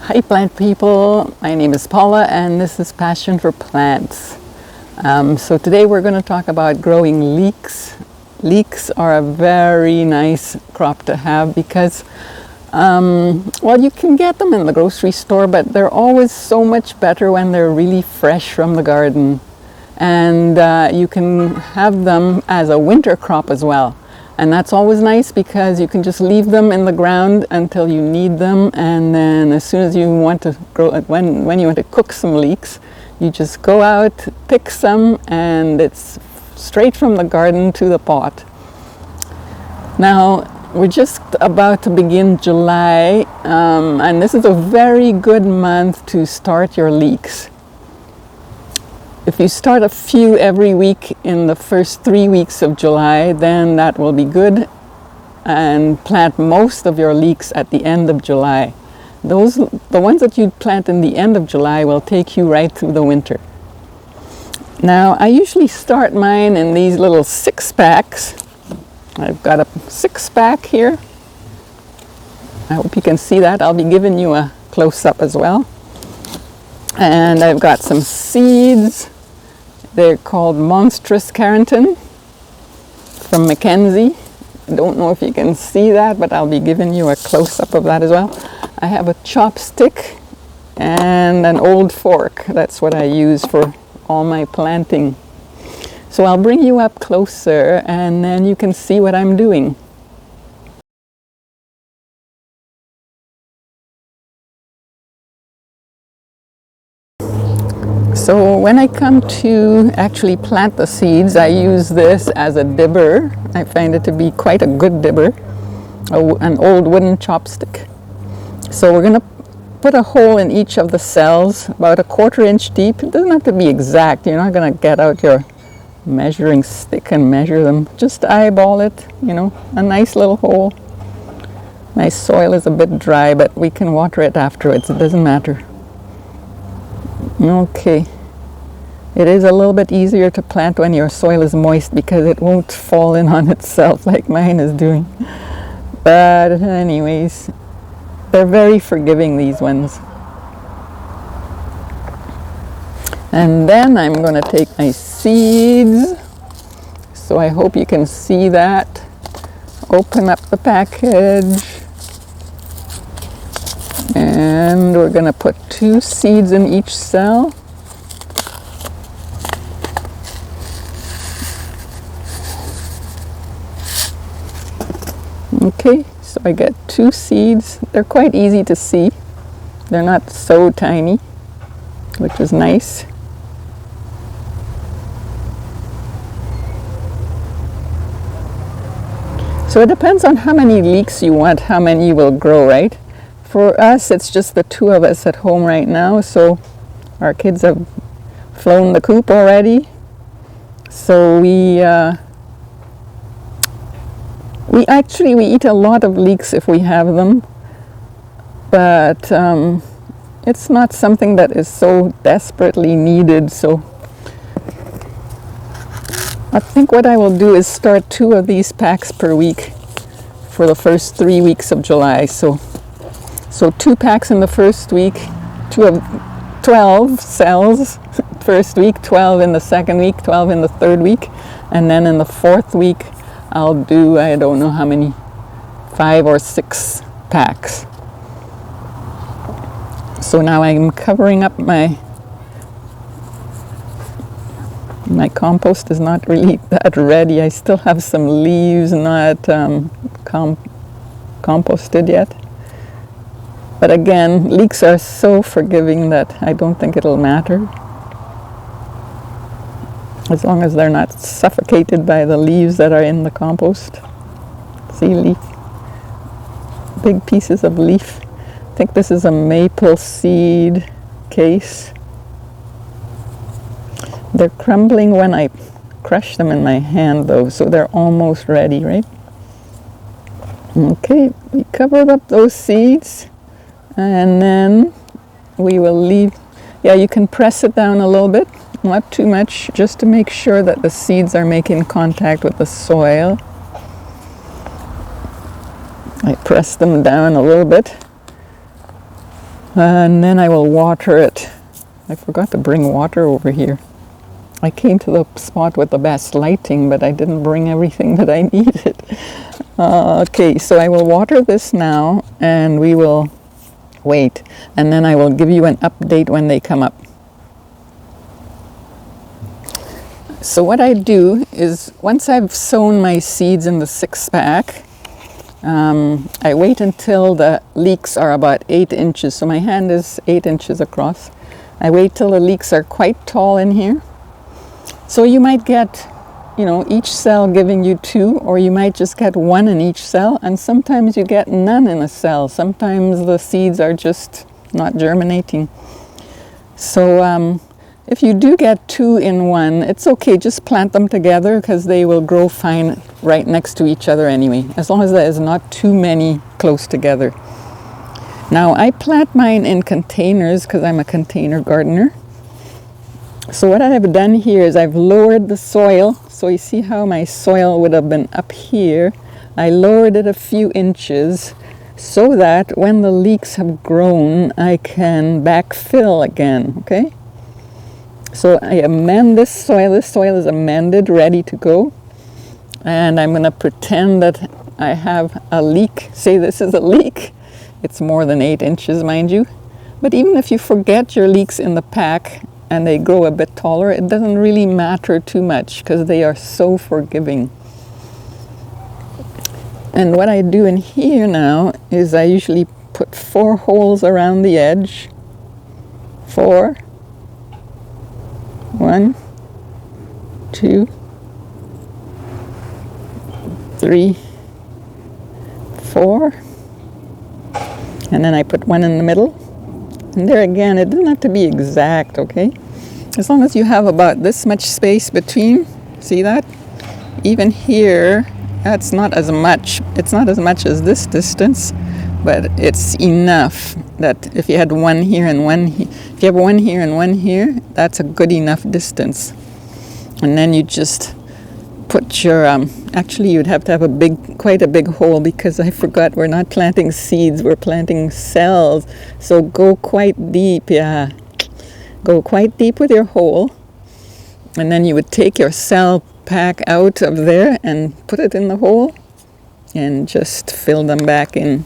Hi plant people, my name is Paula and this is Passion for Plants. So today we're going to talk about growing leeks. Leeks are a very nice crop to have because, well, you can get them in the grocery store, but they're always so much better when they're really fresh from the garden. And you can have them as a winter crop as well. And that's always nice because you can just leave them in the ground until you need them, and then as soon as you want to grow, when you want to cook some leeks, you just go out, pick some, and it's straight from the garden to the pot. Now, we're just about to begin July, and this is a very good month to start your leeks. If you start a few every week in the first 3 weeks of July, then that will be good, and plant most of your leeks at the end of July. The ones that you plant in the end of July will take you right through the winter. Now, I usually start mine in these little 6-packs. I've got a 6-pack here. I hope you can see that. I'll be giving you a close-up as well. And I've got some seeds. They're called Monstrous Carrington from Mackenzie. I don't know if you can see that, but I'll be giving you a close-up of that as well. I have a chopstick and an old fork. That's what I use for all my planting. So I'll bring you up closer and then you can see what I'm doing. So when I come to actually plant the seeds, I use this as a dibber. I find it to be quite a good dibber, an old wooden chopstick. So we're going to put a hole in each of the cells, about 1/4 inch deep. It doesn't have to be exact. You're not going to get out your measuring stick and measure them. Just eyeball it, a nice little hole. My soil is a bit dry, but we can water it afterwards. It doesn't matter. Okay. It is a little bit easier to plant when your soil is moist because it won't fall in on itself like mine is doing. But anyways, they're very forgiving, these ones. And then I'm going to take my seeds. So I hope you can see that. Open up the package. And we're going to put 2 seeds in each cell. Okay, so I get 2 seeds. They're quite easy to see. They're not so tiny, which is nice. So it depends on how many leeks you want, how many you will grow, right? For us, it's just the 2 of us at home right now, so our kids have flown the coop already. So we eat a lot of leeks if we have them, but it's not something that is so desperately needed. So I think what I will do is start 2 of these packs per week for the first 3 weeks of July. So 2 packs in the first week, 2 of 12 cells first week, 12 in the second week, 12 in the third week, and then in the 4th week I'll do, I don't know how many, 5 or 6 packs. So now I'm covering up my compost is not really that ready. I still have some leaves not composted yet. But again, leeks are so forgiving that I don't think it'll matter. As long as they're not suffocated by the leaves that are in the compost. See, leaf, big pieces of leaf. I think this is a maple seed case. They're crumbling when I crush them in my hand though, so they're almost ready, right? Okay, we covered up those seeds. And then we will leave, you can press it down a little bit, not too much, just to make sure that the seeds are making contact with the soil. I press them down a little bit. And then I will water it. I forgot to bring water over here. I came to the spot with the best lighting, but I didn't bring everything that I needed. Okay, so I will water this now, and we will wait. And then I will give you an update when they come up. So what I do is, once I've sown my seeds in the 6-pack, I wait until the leeks are about 8 inches. So my hand is 8 inches across. I wait till the leeks are quite tall in here. So you might get, each cell giving you 2, or you might just get 1 in each cell, and sometimes you get none in a cell. Sometimes the seeds are just not germinating. So if you do get 2 in 1, it's okay, just plant them together because they will grow fine right next to each other anyway, as long as there is not too many close together. Now I plant mine in containers because I'm a container gardener. So what I have done here is I've lowered the soil. So you see how my soil would have been up here. I lowered it a few inches so that when the leeks have grown, I can backfill again, okay? So I amend this soil. This soil is amended, ready to go. And I'm going to pretend that I have a leek. Say this is a leek. It's more than 8 inches, mind you. But even if you forget your leeks in the pack and they grow a bit taller, it doesn't really matter too much because they are so forgiving. And what I do in here now is I usually put 4 holes around the edge. 4. 1, 2, 3, 4. And then I put 1 in the middle. And there again, it doesn't have to be exact, okay? As long as you have about this much space between, see that? Even here, that's not as much. It's not as much as this distance, but it's enough that if you had 1 here and 1 here, if you have 1 here and 1 here, that's a good enough distance. And then you just put your, actually you'd have to have quite a big hole, because I forgot we're not planting seeds, we're planting cells. So go quite deep, yeah. Go quite deep with your hole. And then you would take your cell pack out of there and put it in the hole and just fill them back in.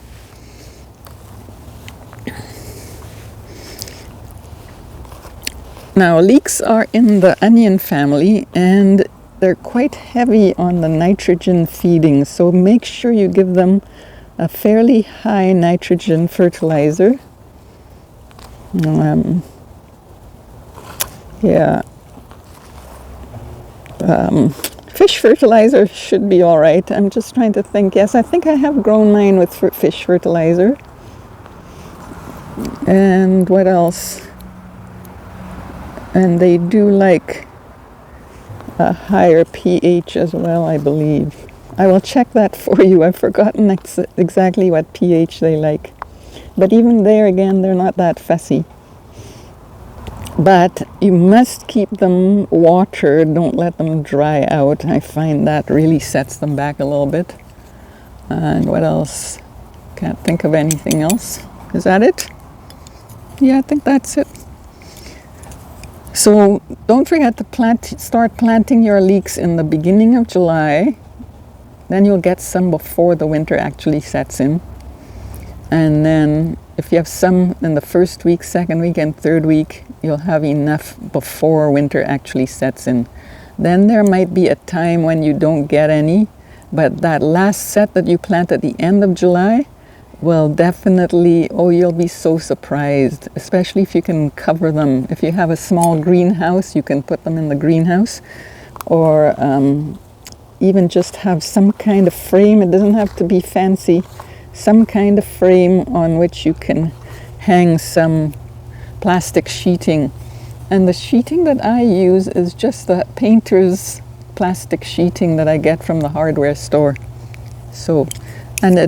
Now, leeks are in the onion family, and they're quite heavy on the nitrogen feeding, so make sure you give them a fairly high nitrogen fertilizer. Fish fertilizer should be all right. I'm just trying to think. Yes, I think I have grown mine with fish fertilizer. And what else? And they do like a higher pH as well, I believe. I will check that for you. I've forgotten exactly what pH they like. But even there again, they're not that fussy. But you must keep them watered. Don't let them dry out. I find that really sets them back a little bit. And what else? Can't think of anything else. Is that it? Yeah, I think that's it. So don't forget to start planting your leeks in the beginning of July. Then you'll get some before the winter actually sets in. And then if you have some in the first week, second week, and third week, you'll have enough before winter actually sets in. Then there might be a time when you don't get any, but that last set that you plant at the end of July will definitely, you'll be so surprised, especially if you can cover them. If you have a small greenhouse, you can put them in the greenhouse, or even just have some kind of frame. It doesn't have to be fancy. Some kind of frame on which you can hang some plastic sheeting. And the sheeting that I use is just the painter's plastic sheeting that I get from the hardware store. So, and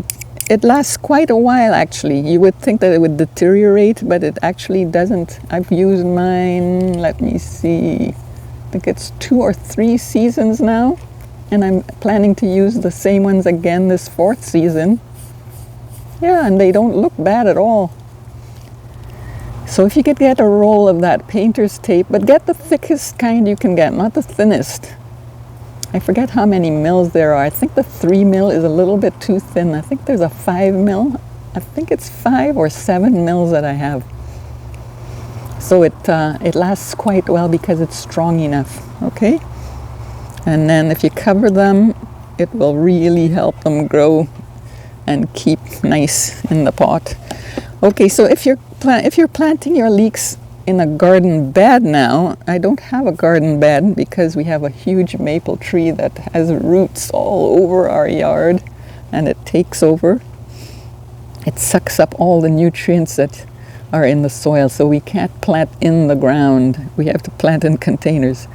it lasts quite a while actually. You would think that it would deteriorate, but it actually doesn't. I've used mine, let me see, I think it's 2 or 3 seasons now, and I'm planning to use the same ones again this 4th season. Yeah, and they don't look bad at all. So if you could get a roll of that painter's tape, but get the thickest kind you can get, not the thinnest. I forget how many mils there are. I think the 3 mil is a little bit too thin. I think there's a 5 mil. I think it's 5 or 7 mils that I have. So it lasts quite well because it's strong enough, okay? And then if you cover them, it will really help them grow and keep nice in the pot. Okay, so if you're planting your leeks in a garden bed now, I don't have a garden bed because we have a huge maple tree that has roots all over our yard, and it takes over. It sucks up all the nutrients that are in the soil, so we can't plant in the ground. We have to plant in containers.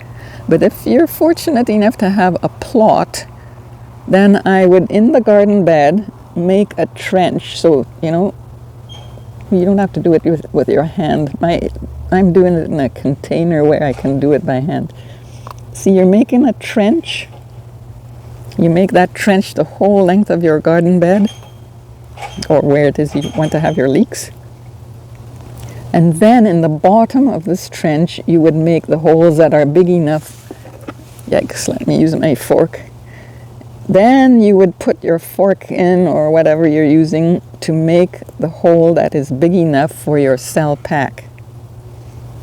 But if you're fortunate enough to have a plot, then I would, in the garden bed, make a trench. So, you know, you don't have to do it with your hand. I'm doing it in a container where I can do it by hand. See, you're making a trench. You make that trench the whole length of your garden bed, or where it is you want to have your leeks. And then in the bottom of this trench, you would make the holes that are big enough. Yikes, let me use my fork. Then you would put your fork in, or whatever you're using, to make the hole that is big enough for your cell pack.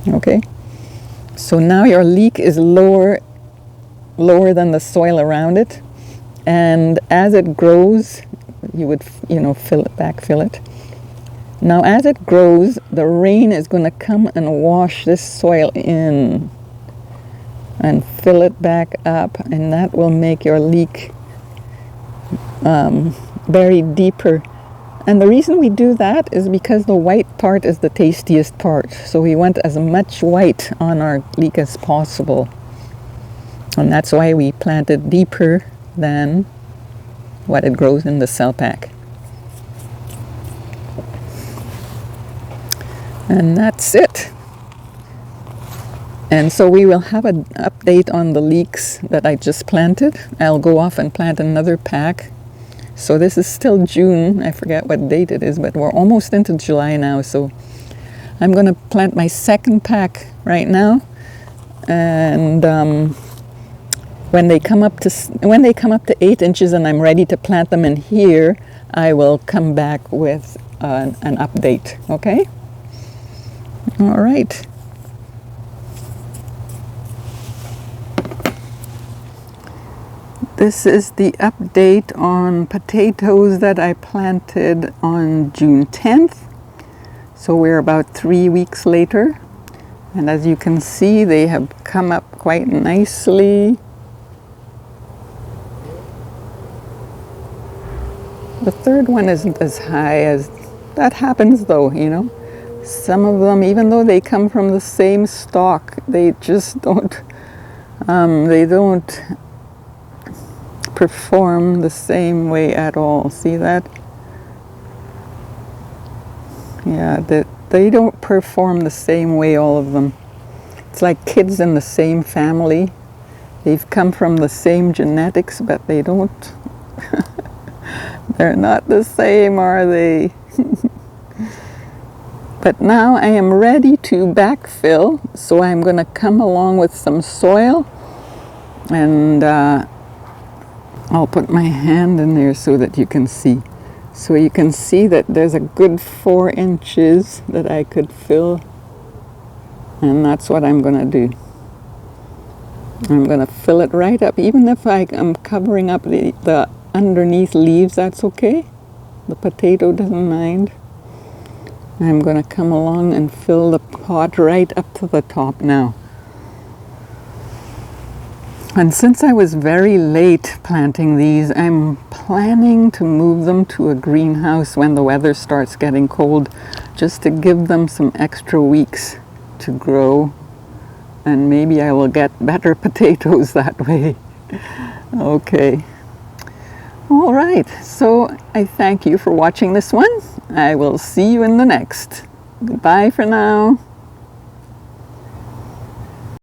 Okay? So now your leek is lower than the soil around it. And as it grows, you would, backfill it. Now as it grows, the rain is going to come and wash this soil in and fill it back up, and that will make your leek buried deeper. And the reason we do that is because the white part is the tastiest part. So we want as much white on our leek as possible. And that's why we plant it deeper than what it grows in the cell pack. And that's it. And so we will have an update on the leeks that I just planted. I'll go off and plant another pack. So this is still June. I forget what date it is, but we're almost into July now. So I'm going to plant my second pack right now. And when they come up to 8 inches and I'm ready to plant them in here, I will come back with an update. Okay? All right. This is the update on potatoes that I planted on June 10th. So we're about 3 weeks later. And as you can see, they have come up quite nicely. The third one isn't as high as that happens though, you know. Some of them, even though they come from the same stalk, they just don't perform the same way at all. See that? Yeah, they don't perform the same way, all of them. It's like kids in the same family. They've come from the same genetics, but they don't. They're not the same, are they? But now I am ready to backfill, so I'm going to come along with some soil, and I'll put my hand in there so that you can see. So you can see that there's a good 4 inches that I could fill, and that's what I'm going to do. I'm going to fill it right up. Even if I am covering up the underneath leaves, that's okay. The potato doesn't mind. I'm going to come along and fill the pot right up to the top now. And since I was very late planting these, I'm planning to move them to a greenhouse when the weather starts getting cold, just to give them some extra weeks to grow. And maybe I will get better potatoes that way. Okay. All right, so I thank you for watching this one. I will see you in the next. Goodbye for now.